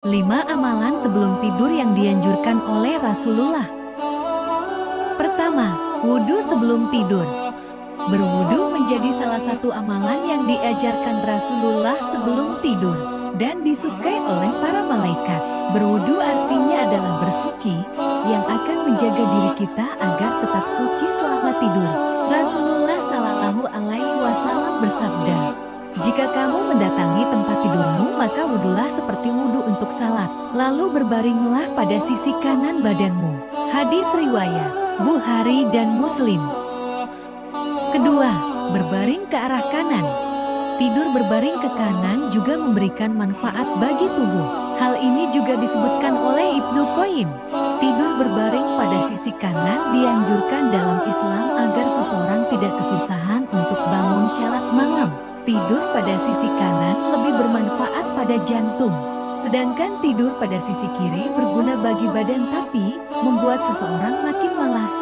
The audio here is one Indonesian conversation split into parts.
5 amalan sebelum tidur yang dianjurkan oleh Rasulullah. Pertama, wudhu sebelum tidur. Berwudhu menjadi salah satu amalan yang diajarkan Rasulullah sebelum tidur dan disukai oleh para malaikat. Berwudhu artinya adalah bersuci yang akan menjaga diri kita agar tetap suci selama tidur. Rasulullah Shallallahu Alaihi Wasallam bersabda, "Jika kamu mendatangi tempat tidurmu, maka wudhulah seperti wudhu untuk salat, lalu berbaringlah pada sisi kanan badanmu." Hadis riwayat Bukhari dan Muslim. Kedua, berbaring ke arah kanan. Tidur berbaring ke kanan juga memberikan manfaat bagi tubuh. Hal ini juga disebutkan oleh Ibnu Qayyim. Tidur berbaring pada sisi kanan dianjurkan dalam Islam agar seseorang tidak kesusahan untuk bangun syalat malam. Tidur pada sisi kanan lebih bermanfaat pada jantung. Sedangkan tidur pada sisi kiri berguna bagi badan tapi membuat seseorang makin malas.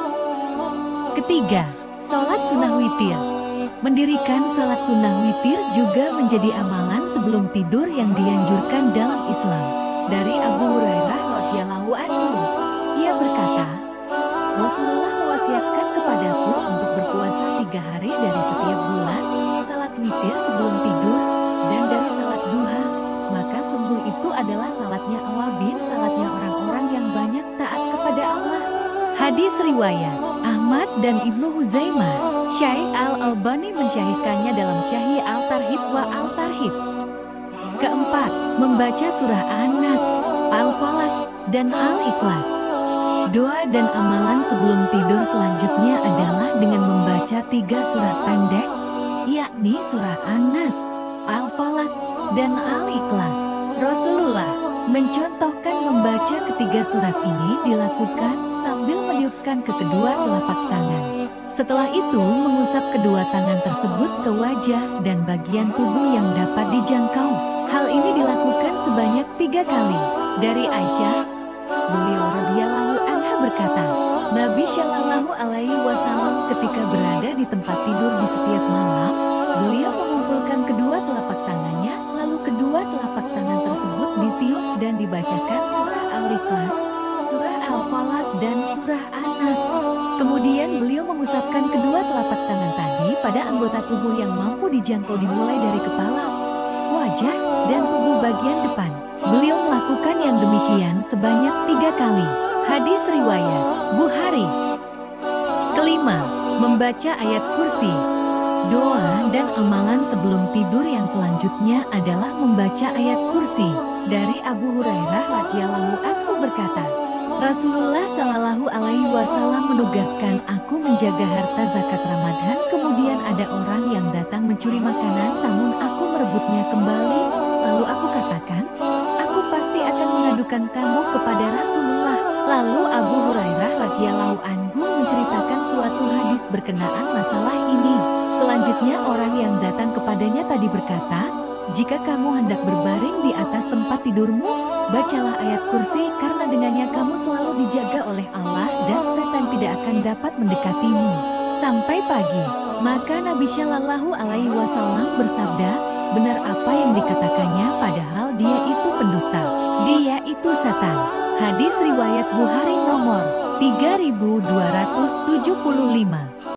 Ketiga, sholat sunnah witir. Mendirikan salat sunnah witir juga menjadi amalan sebelum tidur yang dianjurkan dalam Islam. Dari Abu Hurairah radhiyallahu anhu, ia berkata, "Rasulullah mewasiatkan kepadaku untuk berpuasa 3 hari dari setiap bulan, salat witir sebelum tidur, dan dari salat duha. Maka sungguh itu adalah salatnya awabin, salatnya orang-orang yang banyak taat kepada Allah." Hadis riwayat Ahmad dan Ibnu Huzaimah. Syekh Al-Albani mensyahihkannya dalam Syahih Al-Tarhib wa Al-Tarhib. Keempat, membaca surah An-Nas, Al-Falaq, dan Al-Ikhlas. Doa dan amalan sebelum tidur selanjutnya adalah dengan membaca 3 surah pendek, yakni surah An-Nas, Al-Falaq, dan Al-Ikhlas. Rasulullah mencontohkan membaca ketiga surat ini dilakukan sambil meniupkan ke kedua telapak tangan. Setelah itu mengusap kedua tangan tersebut ke wajah dan bagian tubuh yang dapat dijangkau. Hal ini dilakukan sebanyak 3 kali. Dari Aisyah, beliau radhiyallahu anha berkata, Nabi Shallallahu Alaihi Wasallam ketika berada di tempat tidur di setiap malam, beliau mengumpulkan kedua telapak tangannya, lalu kedua telapak tangan tersebut ditiup dan dibacakan surah Al-Ikhlas, surah Al-Falaq, dan surah An-Nas. Kemudian beliau mengusapkan kedua telapak tangan tadi pada anggota tubuh yang mampu dijangkau dimulai dari kepala, wajah, dan tubuh bagian depan. Beliau melakukan yang demikian sebanyak 3 kali. Hadis riwayat Bukhari. Kelima, membaca ayat kursi. Doa dan amalan sebelum tidur yang selanjutnya adalah membaca ayat kursi. Dari Abu Hurairah radhiyallahu anhu berkata, Rasulullah Shallallahu Alaihi Wasallam menugaskan aku menjaga harta zakat Ramadan. Kemudian ada orang yang datang mencuri makanan, namun aku merebutnya kembali. Lalu aku katakan, aku pasti akan mengadukan kamu kepada Rasulullah. Lalu Abu Hurairah radhiyallahu anhu menceritakan suatu hadis berkenaan masalah ini. Selanjutnya orang yang datang kepadanya tadi berkata, jika kamu hendak berbaring di atas tempat tidurmu, bacalah ayat kursi karena dengannya kamu selalu dijaga oleh Allah dan setan tidak akan dapat mendekatimu sampai pagi. Maka Nabi Shallallahu Alaihi Wasallam bersabda, benar apa yang dikatakannya padahal dia itu pendusta. Dia itu setan. Hadis riwayat Bukhari nomor 3275.